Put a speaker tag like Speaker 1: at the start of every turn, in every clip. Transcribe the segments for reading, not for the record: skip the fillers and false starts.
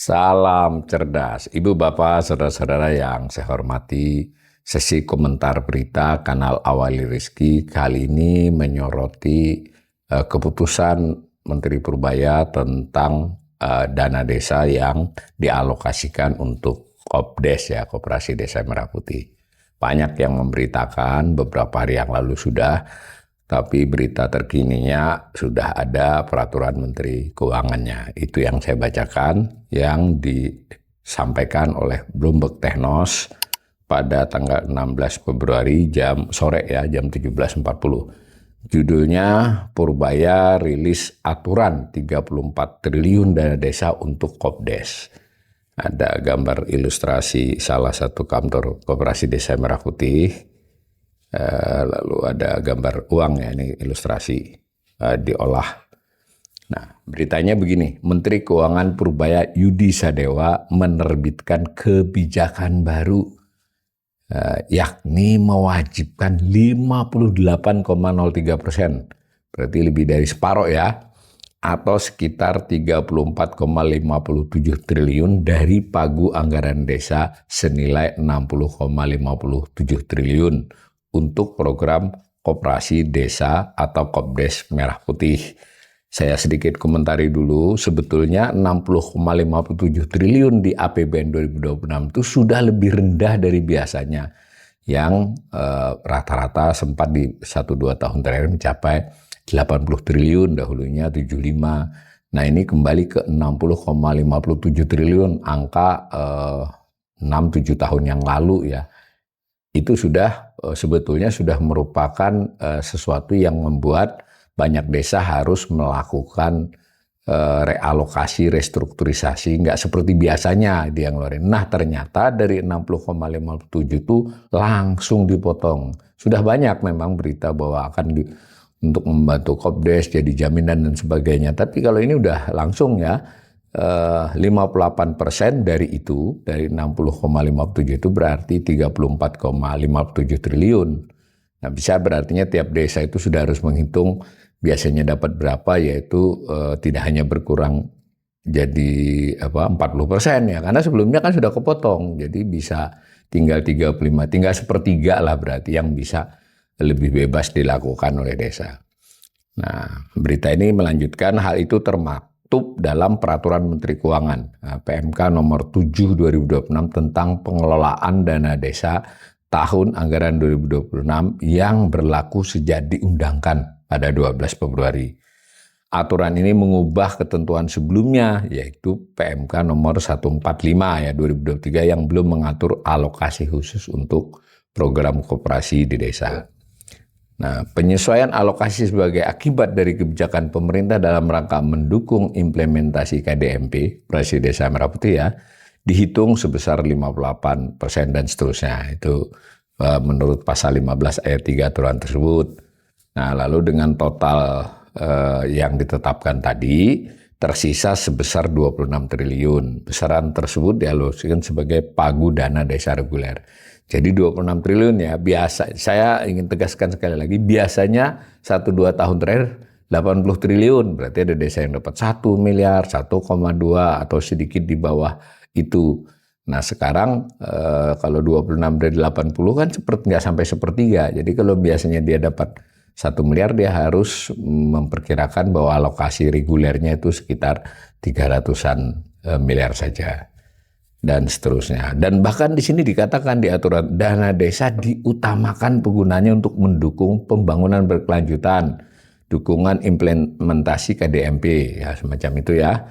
Speaker 1: Salam cerdas, Ibu Bapak, saudara-saudara yang saya hormati. Sesi komentar berita kanal Awali Rizki kali ini menyoroti keputusan Menteri Purbaya tentang dana desa yang dialokasikan untuk Kopdes ya, Koperasi Desa Merah Putih. Banyak yang memberitakan beberapa hari yang lalu sudah, tapi berita terkininya sudah ada peraturan Menteri Keuangannya. Itu yang saya bacakan, yang disampaikan oleh Bloomberg Technos pada tanggal 16 Februari jam 17.40. Judulnya, Purbaya rilis aturan 34 triliun dana desa untuk Kopdes. Ada gambar ilustrasi salah satu kantor Koperasi Desa Merah Putih. Lalu ada gambar uang ya, ini ilustrasi diolah. Nah, beritanya begini, Menteri Keuangan Purbaya Yudi Sadewa menerbitkan kebijakan baru, yakni mewajibkan 58,03%, berarti lebih dari separuh ya, atau sekitar 34,57 triliun dari pagu anggaran desa senilai 60,57 triliun untuk program Koperasi Desa atau Kopdes Merah Putih. Saya sedikit komentari dulu, sebetulnya 60,57 triliun di APBN 2026 itu sudah lebih rendah dari biasanya, yang rata-rata sempat di 1-2 tahun terakhir mencapai 80 triliun, dahulunya 75. Nah ini kembali ke 60,57 triliun, angka 6-7 tahun yang lalu ya. Itu sudah sebetulnya sudah merupakan sesuatu yang membuat banyak desa harus melakukan realokasi, restrukturisasi, nggak seperti biasanya dia ngeluarin. Nah ternyata dari 60,57 itu langsung dipotong. Sudah banyak memang berita bahwa akan untuk membantu Kopdes jadi jaminan dan sebagainya. Tapi kalau ini udah langsung ya, 58% dari itu, dari 60,57 itu berarti 34,57 triliun. Nah bisa berartinya tiap desa itu sudah harus menghitung biasanya dapat berapa, yaitu tidak hanya berkurang jadi 40% ya, karena sebelumnya kan sudah kepotong, jadi bisa tinggal 35, tinggal sepertiga lah berarti yang bisa lebih bebas dilakukan oleh desa. Nah berita ini melanjutkan hal itu termaktub dalam Peraturan Menteri Keuangan PMK nomor 7 2026 tentang pengelolaan dana desa tahun anggaran 2026 yang berlaku sejak diundangkan pada 12 Februari. Aturan ini mengubah ketentuan sebelumnya, yaitu PMK nomor 145 ya 2023 yang belum mengatur alokasi khusus untuk program koperasi di desa. Nah, penyesuaian alokasi sebagai akibat dari kebijakan pemerintah dalam rangka mendukung implementasi KDMP, Koperasi Desa Merah Putih ya, dihitung sebesar 58% dan seterusnya. Itu menurut pasal 15 ayat 3 aturan tersebut. Nah, lalu dengan total yang ditetapkan tadi, tersisa sebesar 26 triliun. Besaran tersebut dialokasikan sebagai pagu dana desa reguler. Jadi 26 triliun ya, biasa. Saya ingin tegaskan sekali lagi, biasanya 1-2 tahun terakhir 80 triliun. Berarti ada desa yang dapat 1 miliar, 1,2 atau sedikit di bawah itu. Nah sekarang kalau 26 dari 80 kan nggak sampai sepertiga. Jadi kalau biasanya dia dapat 1 miliar, dia harus memperkirakan bahwa alokasi regulernya itu sekitar 300-an miliar saja. Dan seterusnya. Dan bahkan di sini dikatakan di aturan dana desa diutamakan penggunanya untuk mendukung pembangunan berkelanjutan, dukungan implementasi KDMP, ya semacam itu ya.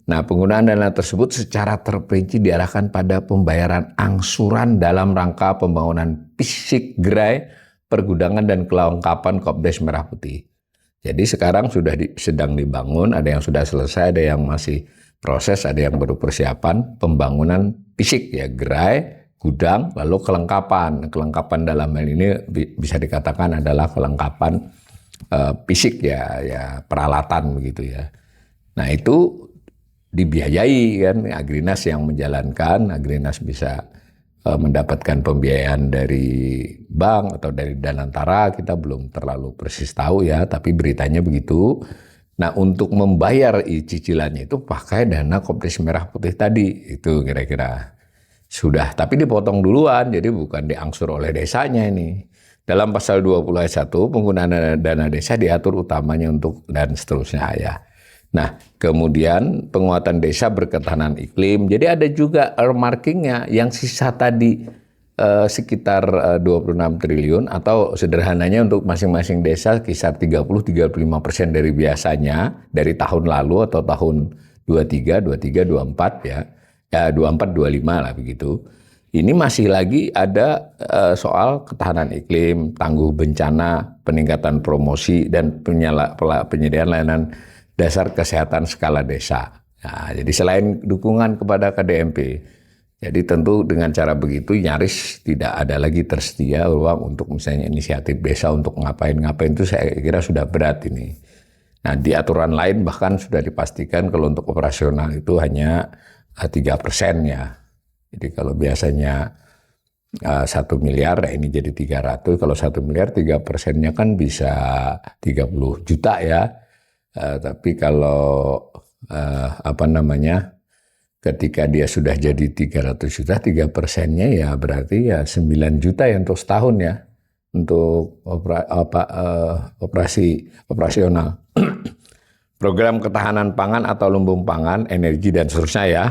Speaker 1: Nah penggunaan dana tersebut secara terperinci diarahkan pada pembayaran angsuran dalam rangka pembangunan fisik gerai, pergudangan dan kelengkapan Kopdes Merah Putih. Jadi sekarang sedang dibangun, ada yang sudah selesai, ada yang masih proses, ada yang baru persiapan pembangunan fisik ya, gerai, gudang, lalu kelengkapan. Kelengkapan dalam hal ini bisa dikatakan adalah kelengkapan fisik ya peralatan begitu ya. Nah itu dibiayai kan, Agrinas yang menjalankan. Agrinas bisa mendapatkan pembiayaan dari bank atau dari Danantara, kita belum terlalu persis tahu ya, tapi beritanya begitu. Nah, untuk membayar cicilannya itu pakai dana Kopdes Merah Putih tadi, itu kira-kira. Sudah, tapi dipotong duluan, jadi bukan diangsur oleh desanya ini. Dalam pasal 20 ayat 1, penggunaan dana desa diatur utamanya untuk dan seterusnya ya. Nah, kemudian penguatan desa berketahanan iklim. Jadi ada juga earmarkingnya yang sisa tadi sekitar 26 triliun atau sederhananya untuk masing-masing desa kisar 30-35% dari biasanya dari tahun lalu atau tahun 23, 24 ya. Ya 24, 25 lah begitu. Ini masih lagi ada soal ketahanan iklim, tangguh bencana, peningkatan promosi dan penyediaan layanan dasar kesehatan skala desa. Nah, jadi selain dukungan kepada KDMP, jadi tentu dengan cara begitu nyaris tidak ada lagi tersedia ruang untuk misalnya inisiatif desa untuk ngapain-ngapain, itu saya kira sudah berat ini. Nah, di aturan lain bahkan sudah dipastikan kalau untuk operasional itu hanya 3% ya. Jadi kalau biasanya 1 miliar, ini jadi 300. Kalau 1 miliar 3%-nya kan bisa 30 juta ya. Tapi kalau ketika dia sudah jadi 300 juta, 3%-nya ya berarti ya 9 juta ya untuk setahun ya. Untuk operasional. Program ketahanan pangan atau lumbung pangan, energi dan seterusnya ya.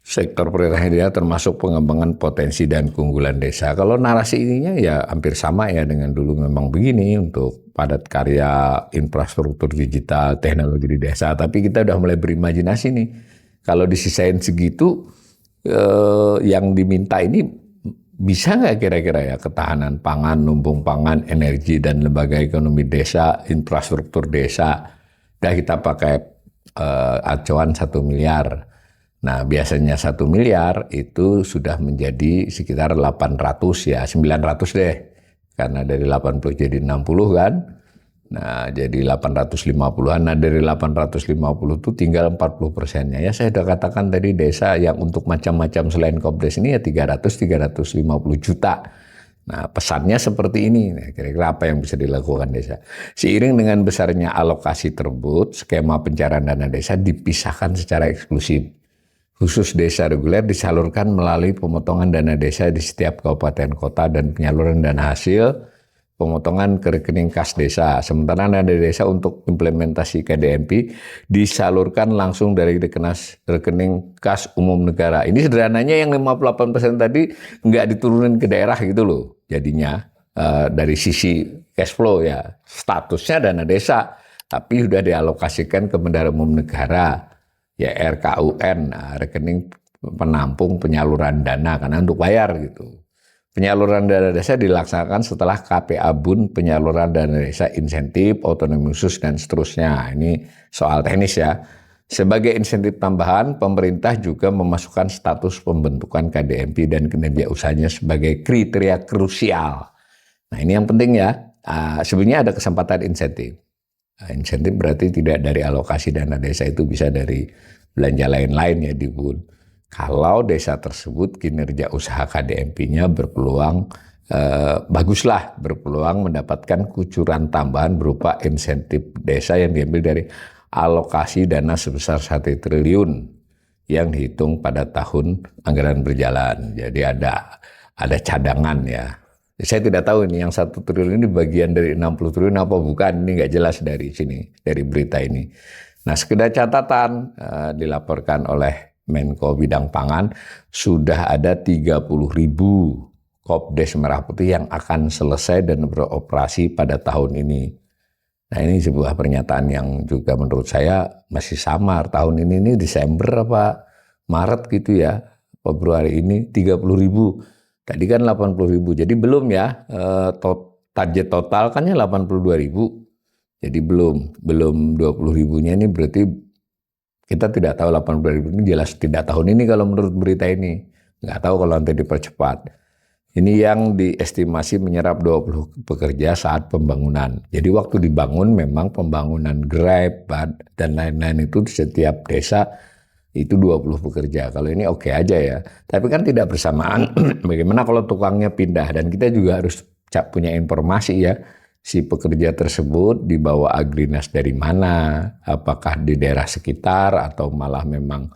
Speaker 1: Sektor prioritas dia termasuk pengembangan potensi dan keunggulan desa. Kalau narasi ininya ya hampir sama ya dengan dulu memang begini untuk padat karya, infrastruktur digital, teknologi di desa. Tapi kita udah mulai berimajinasi nih. Kalau disisain segitu, yang diminta ini bisa nggak kira-kira ya ketahanan pangan, lumbung pangan, energi dan lembaga ekonomi desa, infrastruktur desa. Dah kita pakai acuan 1 miliar. Nah, biasanya 1 miliar itu sudah menjadi sekitar 800 ya, 900 deh. Karena dari 80 jadi 60 kan. Nah, jadi 850-an. Nah, dari 850 itu tinggal 40%-nya. Ya, saya sudah katakan tadi desa yang untuk macam-macam selain Kopdes ini ya 300-350 juta. Nah, pesannya seperti ini. Nah, kira-kira apa yang bisa dilakukan desa? Seiring dengan besarnya alokasi tersebut, skema pencairan dana desa dipisahkan secara eksklusif. Khusus desa reguler disalurkan melalui pemotongan dana desa di setiap kabupaten kota dan penyaluran dana hasil pemotongan ke rekening kas desa. Sementara dana desa untuk implementasi KDMP disalurkan langsung dari rekening kas umum negara. Ini sederhananya yang 58% tadi nggak diturunin ke daerah gitu loh. Jadinya dari sisi cash flow ya statusnya dana desa, tapi sudah dialokasikan ke bendahara umum negara. Ya RKUN, rekening penampung penyaluran dana karena untuk bayar gitu. Penyaluran dana desa dilaksanakan setelah KPA BUN penyaluran dana desa insentif, otonomi khusus dan seterusnya. Ini soal teknis ya. Sebagai insentif tambahan, pemerintah juga memasukkan status pembentukan KDMP dan kinerja usahanya sebagai kriteria krusial. Nah, ini yang penting ya. Sebenarnya ada kesempatan insentif. Insentif berarti tidak dari alokasi dana desa, itu bisa dari belanja lain-lain ya di BUN. Kalau desa tersebut kinerja usaha KDMP-nya berpeluang baguslah, berpeluang mendapatkan kucuran tambahan berupa insentif desa yang diambil dari alokasi dana sebesar 1 triliun yang dihitung pada tahun anggaran berjalan. Jadi ada cadangan ya. Saya tidak tahu ini yang 1 triliun ini bagian dari 60 triliun apa bukan, ini nggak jelas dari sini, dari berita ini. Nah, sekedar catatan dilaporkan oleh Menko Bidang Pangan, sudah ada 30.000 Kopdes Merah Putih yang akan selesai dan beroperasi pada tahun ini. Nah, ini sebuah pernyataan yang juga menurut saya masih samar. Tahun ini Desember apa Maret gitu ya, Februari ini 30.000. Tadi kan 80.000, jadi belum ya, target total kan 82.000. Jadi belum 20.000-nya ini berarti kita tidak tahu 82.000 ini jelas tidak tahun ini kalau menurut berita ini. Nggak tahu kalau nanti dipercepat. Ini yang diestimasi menyerap 20 pekerja saat pembangunan. Jadi waktu dibangun memang pembangunan Grab dan lain-lain itu di setiap desa itu 20 pekerja. Kalau ini oke aja ya. Tapi kan tidak bersamaan. Bagaimana kalau tukangnya pindah? Dan kita juga harus punya informasi ya. si pekerja tersebut dibawa Agrinas dari mana, apakah di daerah sekitar atau malah memang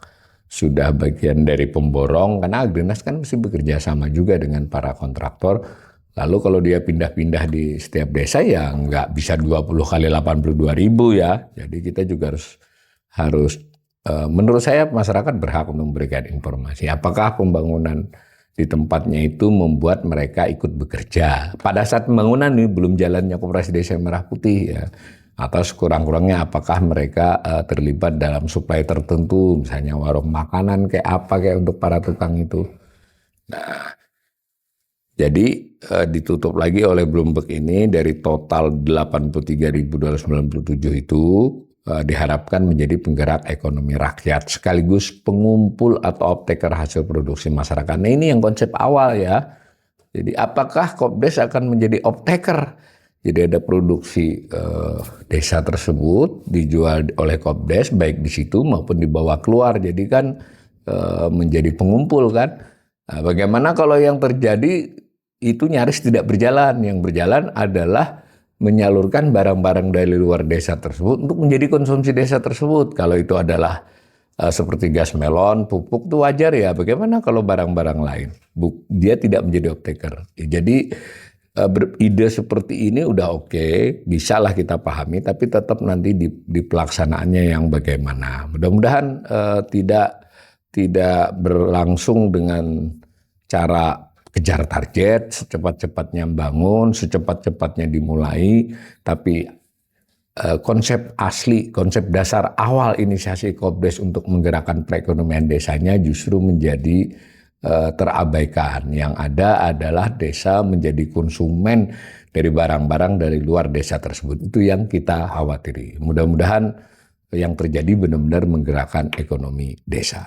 Speaker 1: sudah bagian dari pemborong, karena Agrinas kan mesti bekerja sama juga dengan para kontraktor. Lalu kalau dia pindah-pindah di setiap desa ya nggak bisa 20 kali 82.000 ya. Jadi kita juga harus menurut saya masyarakat berhak untuk memberikan informasi. Apakah pembangunan di tempatnya itu membuat mereka ikut bekerja. Pada saat pembangunan ini belum jalannya Koperasi Desa Merah Putih ya. Atau sekurang-kurangnya apakah mereka terlibat dalam suplai tertentu, misalnya warung makanan kayak apa kayak untuk para tukang itu. Nah, jadi ditutup lagi oleh Bloomberg ini dari total 83.297 itu diharapkan menjadi penggerak ekonomi rakyat sekaligus pengumpul atau optaker hasil produksi masyarakat. Nah ini yang konsep awal ya. Jadi apakah Kopdes akan menjadi optaker? Jadi ada produksi desa tersebut dijual oleh Kopdes baik di situ maupun dibawa keluar. Jadi kan menjadi pengumpul kan. Nah, bagaimana kalau yang terjadi itu nyaris tidak berjalan? Yang berjalan adalah menyalurkan barang-barang dari luar desa tersebut untuk menjadi konsumsi desa tersebut. Kalau itu adalah seperti gas melon, pupuk itu wajar ya. Bagaimana kalau barang-barang lain? Dia tidak menjadi optaker. Jadi ide seperti ini udah oke, bisalah kita pahami, tapi tetap nanti di pelaksanaannya yang bagaimana. Mudah-mudahan tidak berlangsung dengan cara kejar target, secepat-cepatnya bangun, secepat-cepatnya dimulai, tapi konsep asli, konsep dasar awal inisiasi Kopdes untuk menggerakkan perekonomian desanya justru menjadi terabaikan. Yang ada adalah desa menjadi konsumen dari barang-barang dari luar desa tersebut. Itu yang kita khawatiri. Mudah-mudahan yang terjadi benar-benar menggerakkan ekonomi desa.